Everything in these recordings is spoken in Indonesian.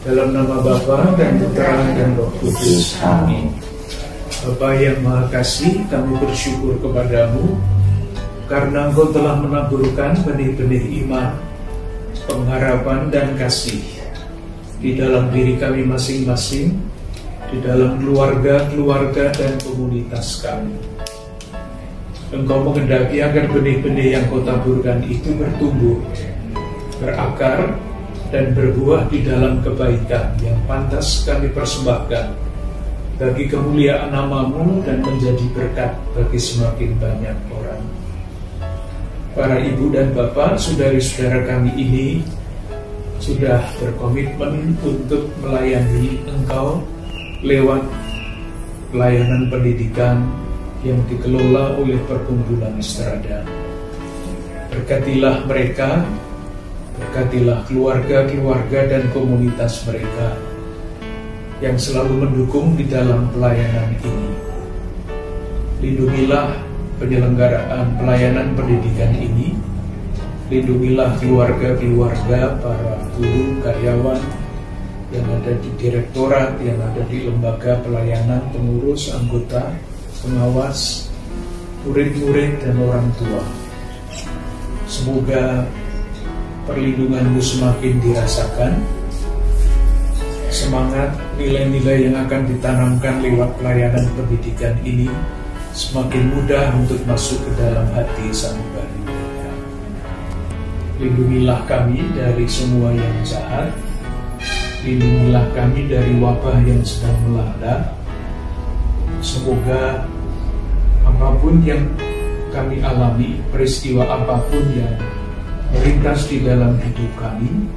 Dalam nama Bapa dan Putra dan Roh Kudus. Amin. Bapa yang Maha Kasih, kami bersyukur kepadamu karena Engkau telah menaburkan benih-benih iman, pengharapan dan kasih di dalam diri kami masing-masing, di dalam keluarga-keluarga dan komunitas kami. Engkau menghendaki agar benih-benih yang Kau taburkan itu bertumbuh, berakar, dan berbuah di dalam kebaikan yang pantas kami persembahkan bagi kemuliaan nama-Mu dan menjadi berkat bagi semakin banyak orang. Para ibu dan bapak, saudari-saudara kami ini sudah berkomitmen untuk melayani Engkau lewat pelayanan pendidikan yang dikelola oleh Perkumpulan Estrada. Berkatilah mereka, berkatilah keluarga-keluarga dan komunitas mereka yang selalu mendukung di dalam pelayanan ini. Lindungilah penyelenggaraan pelayanan pendidikan ini. Lindungilah keluarga-keluarga, para guru, karyawan yang ada di direktorat, yang ada di lembaga pelayanan, pengurus, anggota, pengawas, murid-murid, dan orang tua. Semoga perlindungan-Mu semakin dirasakan, semangat nilai-nilai yang akan ditanamkan lewat pelayanan pendidikan ini semakin mudah untuk masuk ke dalam hati sanubari mereka. Lindungilah kami dari semua yang jahat, lindungilah kami dari wabah yang sedang melanda. Semoga apapun yang kami alami, peristiwa apapun yang melintas di dalam hidup kami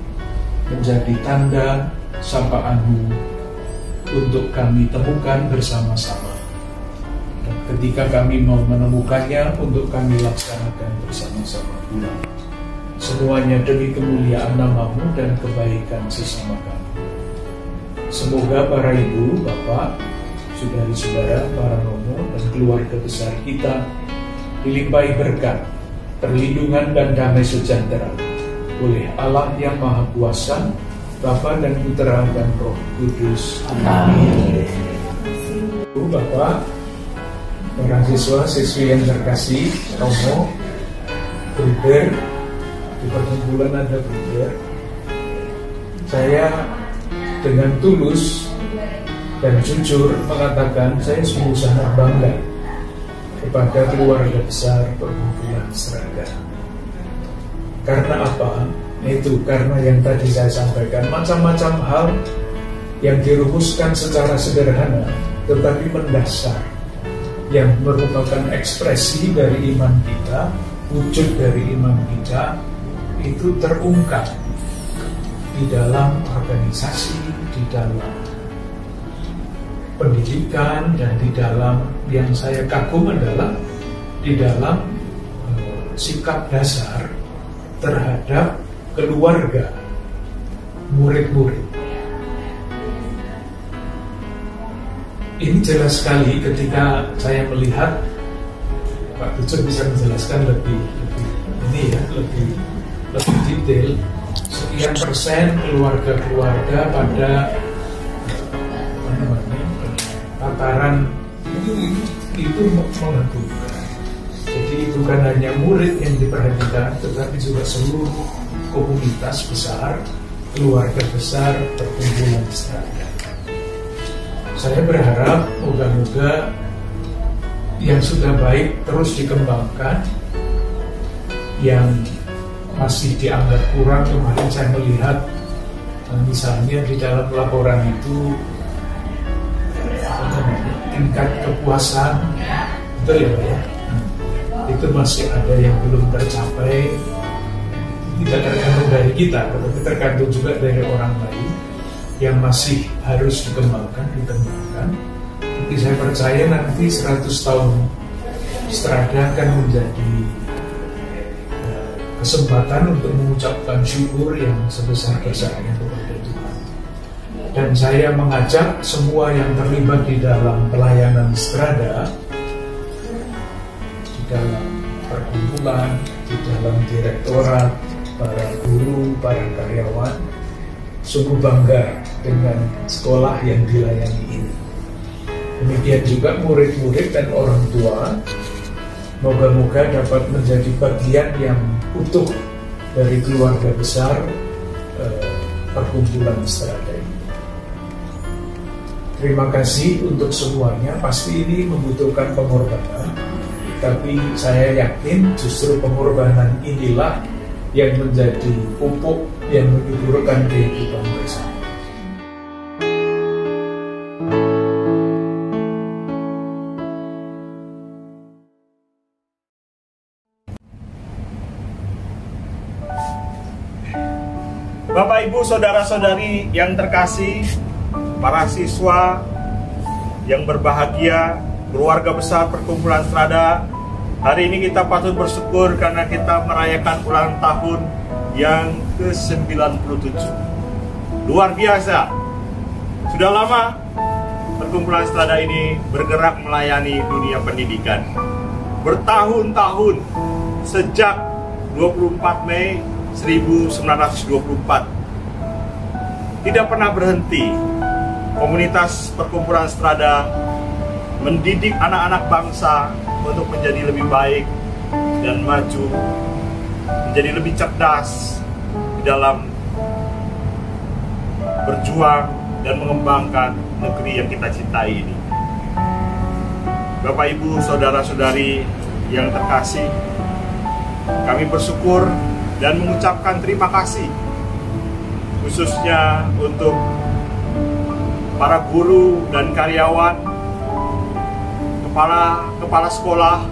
menjadi tanda sapaan-Mu untuk kami temukan bersama-sama, dan ketika kami mau menemukannya untuk kami laksanakan bersama-sama pula. Semuanya demi kemuliaan nama-Mu dan kebaikan sesama kami. Semoga para ibu, bapak, saudari-saudara, para romo dan keluarga besar kita dilimpahi berkat, perlindungan dan damai sejahtera oleh Allah yang Maha Kuasa, Bapa dan Putra dan Roh Kudus. Amin. Bapak, para siswa, siswi yang terkasih, romo, bruder, di perkumpulan ada bruder. Saya dengan tulus dan jujur mengatakan saya sungguh sangat bangga kepada keluarga besar Perkumpulan Strada. Karena apa? Itu karena yang tadi saya sampaikan, macam-macam hal yang dirumuskan secara sederhana tetapi mendasar, yang merupakan ekspresi dari iman kita, wujud dari iman kita, itu terungkap di dalam organisasi, di dalam pendidikan, dan di dalam, yang saya kagum adalah di dalam sikap dasar terhadap keluarga murid-murid. Ini jelas sekali ketika saya melihat, Pak Tucur bisa menjelaskan lebih detail, sekian persen keluarga-keluarga pada tataran itu mengagumkan. Jadi bukan hanya murid yang diperhatikan, tetapi juga seluruh komunitas besar, keluarga besar Perkumpulan Strada. Saya berharap moga-moga yang sudah baik terus dikembangkan, yang masih dianggap kurang, kemarin saya melihat misalnya di dalam laporan itu tingkat kepuasan, betul ya Pak ya? Itu masih ada yang belum tercapai. Tidak tergantung dari kita, tetapi tergantung juga dari orang lain yang masih harus dikembangkan. Tapi saya percaya nanti 100 tahun Strada akan menjadi kesempatan untuk mengucapkan syukur yang sebesar-besarnya kepada Tuhan. Dan saya mengajak semua yang terlibat di dalam pelayanan Strada, di dalam perkumpulan, di dalam direktorat, para guru, para karyawan, sungguh bangga dengan sekolah yang dilayani ini. Demikian juga murid-murid dan orang tua, moga-moga dapat menjadi bagian yang utuh dari keluarga besar Perkumpulan Strada ini. Terima kasih untuk semuanya. Pasti ini membutuhkan pengorbanan, tapi saya yakin justru pengorbanan inilah yang menjadi pupuk yang menyuburkan kehidupan bersama. Bapak, Ibu, Saudara-saudari yang terkasih, para siswa yang berbahagia, keluarga besar Perkumpulan Strada, hari ini kita patut bersyukur karena kita merayakan ulang tahun yang ke-97. Luar biasa. Sudah lama Perkumpulan Strada ini bergerak melayani dunia pendidikan. Bertahun-tahun, sejak 24 Mei 1924. Tidak pernah berhenti komunitas Perkumpulan Strada mendidik anak-anak bangsa untuk menjadi lebih baik dan maju, menjadi lebih cerdas di dalam berjuang dan mengembangkan negeri yang kita cintai ini. Bapak, Ibu, Saudara-saudari yang terkasih, kami bersyukur dan mengucapkan terima kasih khususnya untuk para guru dan karyawan, kepala sekolah,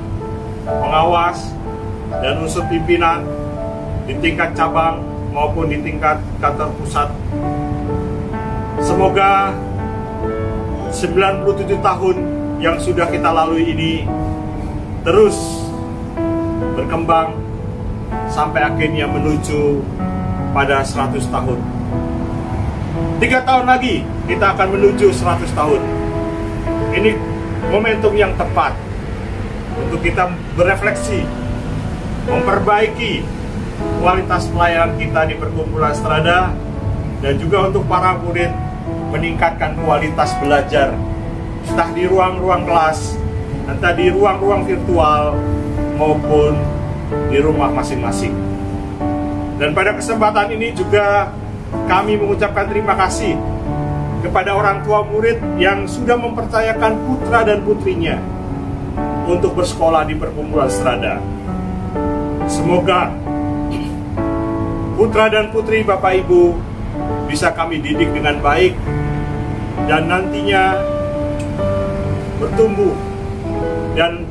pengawas, dan unsur pimpinan di tingkat cabang maupun di tingkat kantor pusat. Semoga 97 tahun yang sudah kita lalui ini terus berkembang sampai akhirnya menuju pada 100 tahun. 3 tahun lagi kita akan menuju 100 tahun. Ini momentum yang tepat untuk kita berefleksi, memperbaiki kualitas pelayanan kita di Perkumpulan Strada, dan juga untuk para murid meningkatkan kualitas belajar, entah di ruang-ruang kelas, entah di ruang-ruang virtual, maupun di rumah masing-masing. Dan pada kesempatan ini juga kami mengucapkan terima kasih kepada orang tua murid yang sudah mempercayakan putra dan putrinya untuk bersekolah di perkumpulan Strada. Semoga putra dan putri Bapak Ibu bisa kami didik dengan baik dan nantinya bertumbuh dan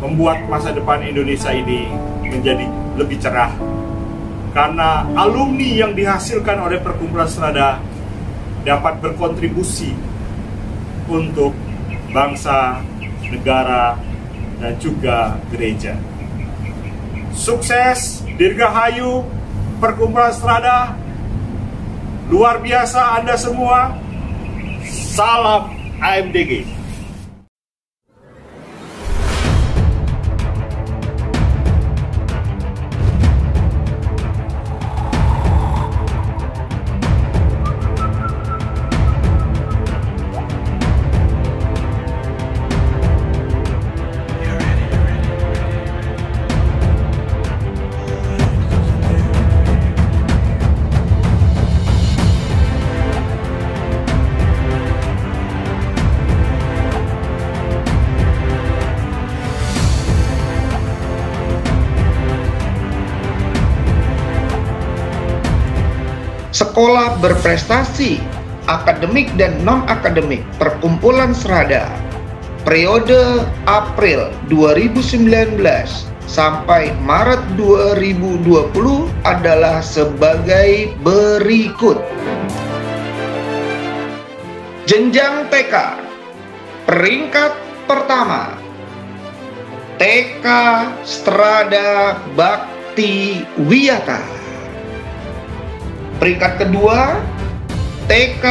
membuat masa depan Indonesia ini menjadi lebih cerah. Karena alumni yang dihasilkan oleh perkumpulan Strada dapat berkontribusi untuk bangsa, negara, dan juga gereja. Sukses, dirgahayu, perkumpulan Strada. Luar biasa Anda semua. Salam AMDG. Sekolah berprestasi, akademik dan non-akademik Perkumpulan Strada, periode April 2019 sampai Maret 2020 adalah sebagai berikut. Jenjang TK, peringkat pertama, TK Strada Bakti Wiyata. Peringkat kedua, TK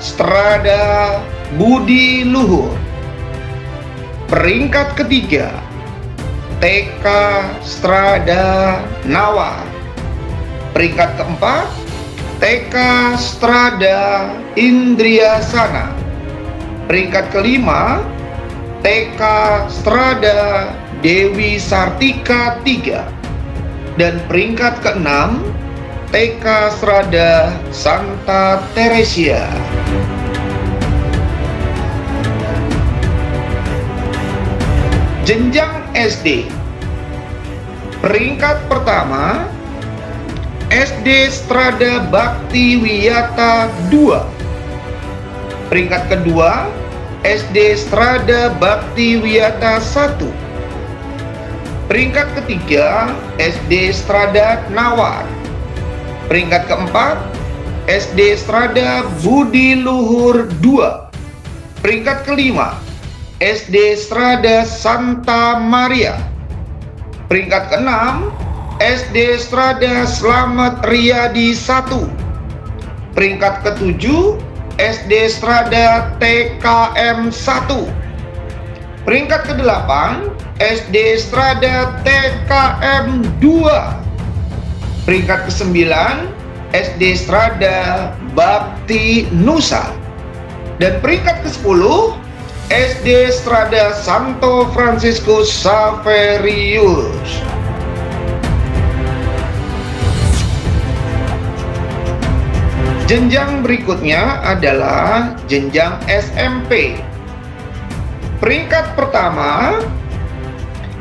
Strada Budi Luhur. Peringkat ketiga, TK Strada Nawar. Peringkat keempat, TK Strada Indriasana. Peringkat kelima, TK Strada Dewi Sartika III. Dan peringkat keenam, TK Strada Santa Teresia. Jenjang SD, peringkat pertama, SD Strada Bakti Wiyata II. Peringkat kedua, SD Strada Bakti Wiyata I. Peringkat ketiga, SD Strada Nawar. Peringkat keempat, SD Strada Budi Luhur II. Peringkat kelima, SD Strada Santa Maria. Peringkat keenam, SD Strada Slamet Riyadi I. Peringkat ketujuh, SD Strada TKM 1. Peringkat kedelapan, SD Strada TKM 2. Peringkat ke-9, SD Strada Bakti Nusa. Dan peringkat ke-10, SD Strada Santo Franciscus Saverius. Jenjang berikutnya adalah jenjang SMP. Peringkat pertama,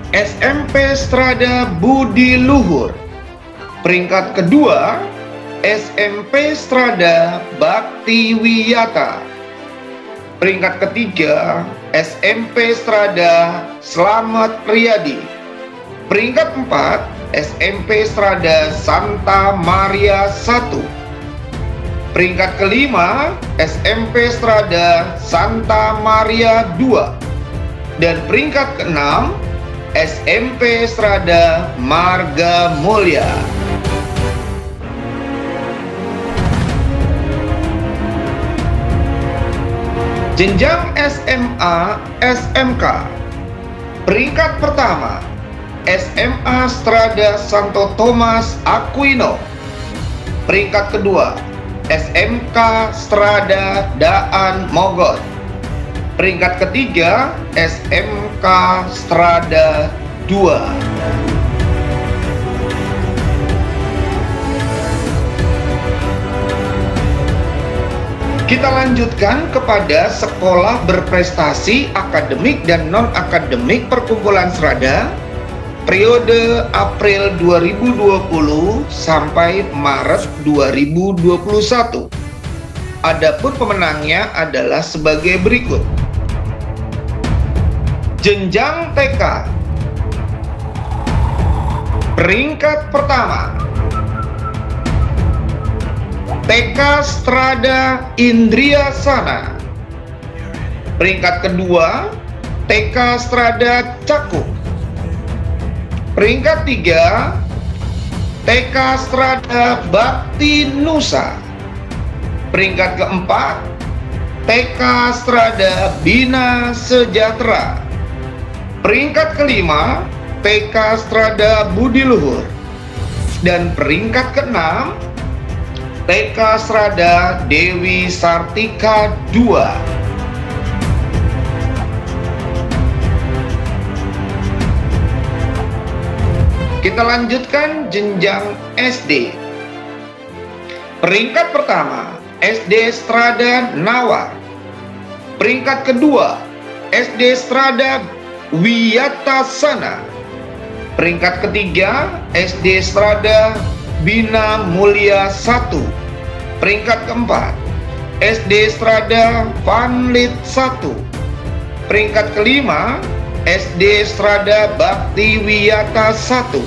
SMP Strada Budi Luhur. Peringkat kedua, SMP Strada Bakti Wiyata. Peringkat ketiga, SMP Strada Slamet Riyadi. Peringkat 4, SMP Strada Santa Maria I. Peringkat kelima, SMP Strada Santa Maria II. Dan peringkat keenam, SMP Strada Marga Mulia. Jenjang SMA SMK. Peringkat pertama, SMA Strada Santo Thomas Aquino. Peringkat kedua, SMK Strada Daan Mogot. Peringkat ketiga, SMK Strada 2. Kita lanjutkan kepada sekolah berprestasi akademik dan non-akademik Perkumpulan Serada periode April 2020 sampai Maret 2021. Adapun pemenangnya adalah sebagai berikut. Jenjang TK, peringkat pertama TK Strada Indriasana. Peringkat kedua TK Strada Cakung. Peringkat tiga TK Strada Bakti Nusa. Peringkat keempat TK Strada Bina Sejahtera. Peringkat kelima TK Strada Budi Luhur. Dan peringkat keenam TK Strada Dewi Sartika II. Kita lanjutkan jenjang SD. Peringkat pertama SD Strada Nawar. Peringkat kedua SD Strada Wiyatasana. Peringkat ketiga SD Strada Bina Mulia I. Peringkat keempat SD Strada Panlit I. Peringkat kelima SD Strada Bakti Wiyata I.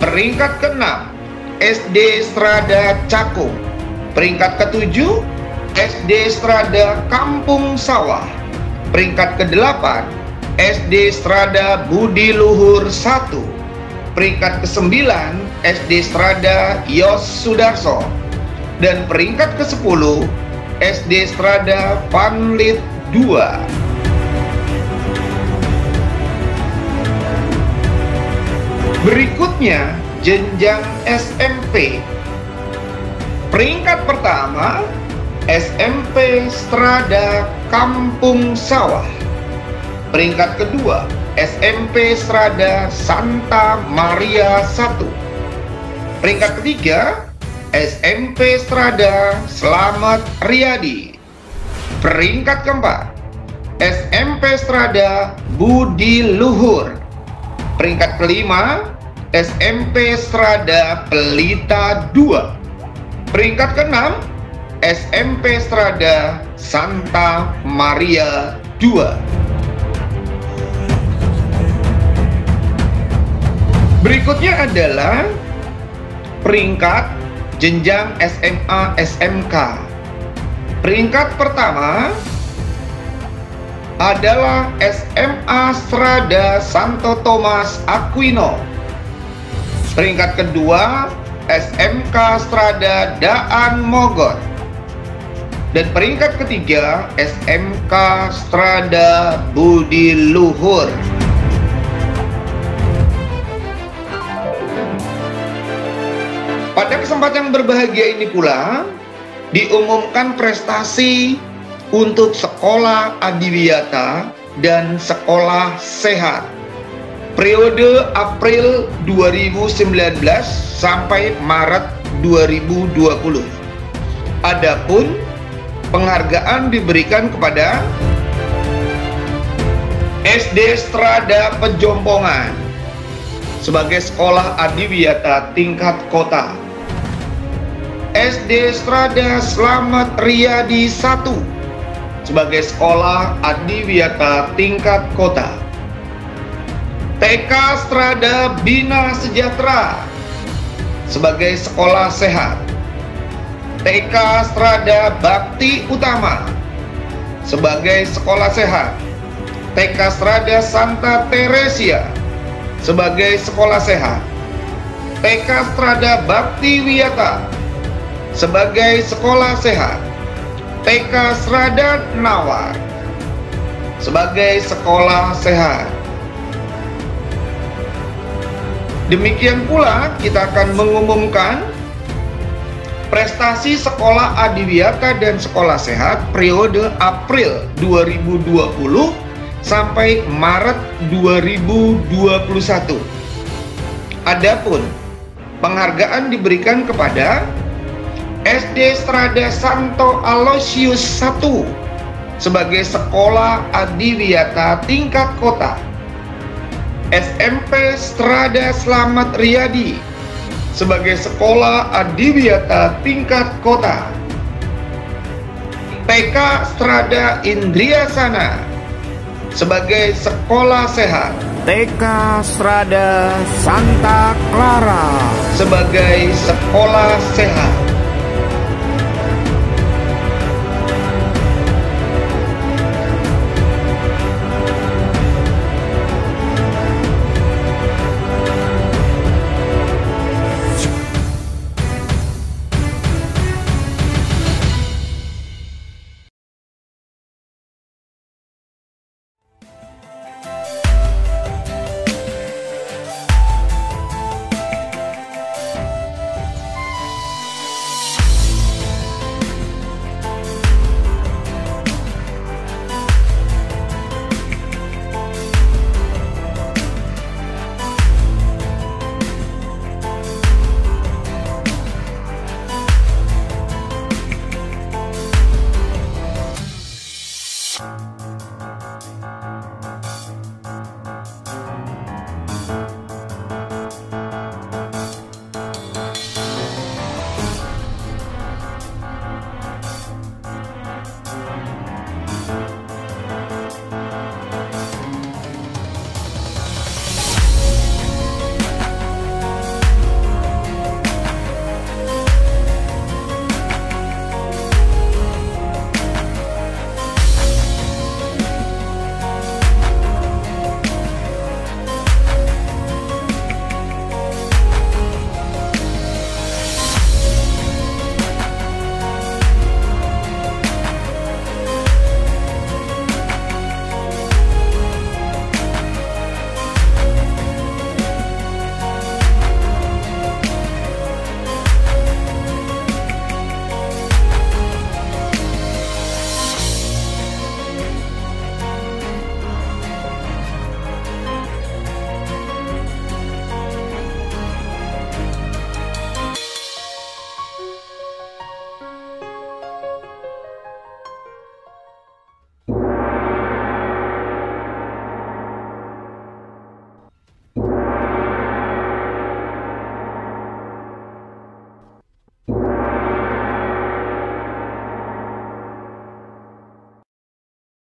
Peringkat keenam SD Strada Cakung. Peringkat ketujuh SD Strada Kampung Sawah. Peringkat kedelapan SD Strada Budi Luhur I. Peringkat ke-9 SD Strada Yos Sudarso. Dan peringkat ke-10 SD Strada Panlit II. Berikutnya jenjang SMP. Peringkat pertama SMP Strada Kampung Sawah. Peringkat kedua SMP Strada Santa Maria I. Peringkat ketiga SMP Strada Slamet Riyadi. Peringkat keempat SMP Strada Budi Luhur. Peringkat kelima SMP Strada Pelita II. Peringkat keenam SMP Strada Santa Maria II. Berikutnya adalah peringkat jenjang SMA SMK. Peringkat pertama adalah SMA Strada Santo Thomas Aquino. Peringkat kedua SMK Strada Daan Mogot. Dan peringkat ketiga SMK Strada Budi Luhur. Pada kesempatan yang berbahagia ini pula diumumkan prestasi untuk sekolah adiwiyata dan sekolah sehat periode April 2019 sampai Maret 2020. Adapun penghargaan diberikan kepada SD Strada Pejompongan sebagai sekolah adiwiyata tingkat kota, SD Strada Slamet Riyadi I sebagai sekolah adiwiyata tingkat kota, TK Strada Bina Sejahtera sebagai sekolah sehat, TK Strada Bakti Utama sebagai sekolah sehat, TK Strada Santa Teresia sebagai sekolah sehat, TK Strada Bakti Wiyata sebagai sekolah sehat, TK Strada Nawar sebagai sekolah sehat. Demikian pula kita akan mengumumkan prestasi sekolah adiwiyata dan sekolah sehat periode April 2020 sampai Maret 2021. Adapun penghargaan diberikan kepada SD Strada Santo Aloysius 1 sebagai sekolah adiwiyata tingkat kota, SMP Strada Slamet Riyadi sebagai sekolah adiwiyata tingkat kota, TK Strada Indriasana sebagai sekolah sehat, TK Strada Santa Clara sebagai sekolah sehat,